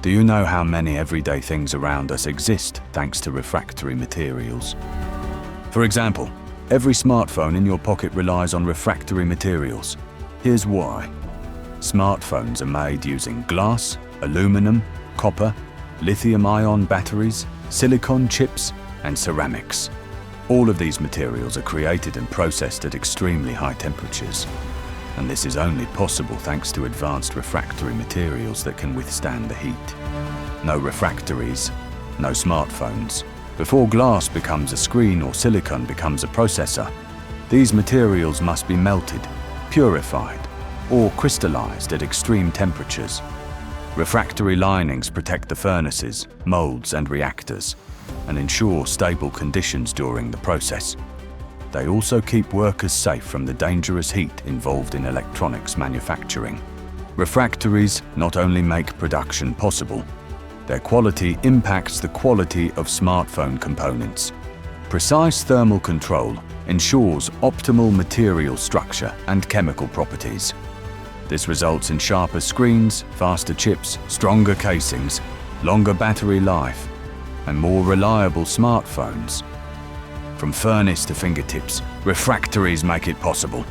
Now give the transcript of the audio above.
Do you know how many everyday things around us exist thanks to refractory materials? For example, every smartphone in your pocket relies on refractory materials. Here's why. Smartphones are made using glass, aluminum, copper, lithium-ion batteries, silicon chips, and ceramics. All of these materials are created and processed at extremely high temperatures. And this is only possible thanks to advanced refractory materials that can withstand the heat. No refractories, no smartphones. Before glass becomes a screen or silicon becomes a processor, these materials must be melted, purified, or crystallized at extreme temperatures. Refractory linings protect the furnaces, molds, and reactors, and ensure stable conditions during the process. They also keep workers safe from the dangerous heat involved in electronics manufacturing. Refractories not only make production possible, their quality impacts the quality of smartphone components. Precise thermal control ensures optimal material structure and chemical properties. This results in sharper screens, faster chips, stronger casings, longer battery life, and more reliable smartphones. From furnace to fingertips, refractories make it possible.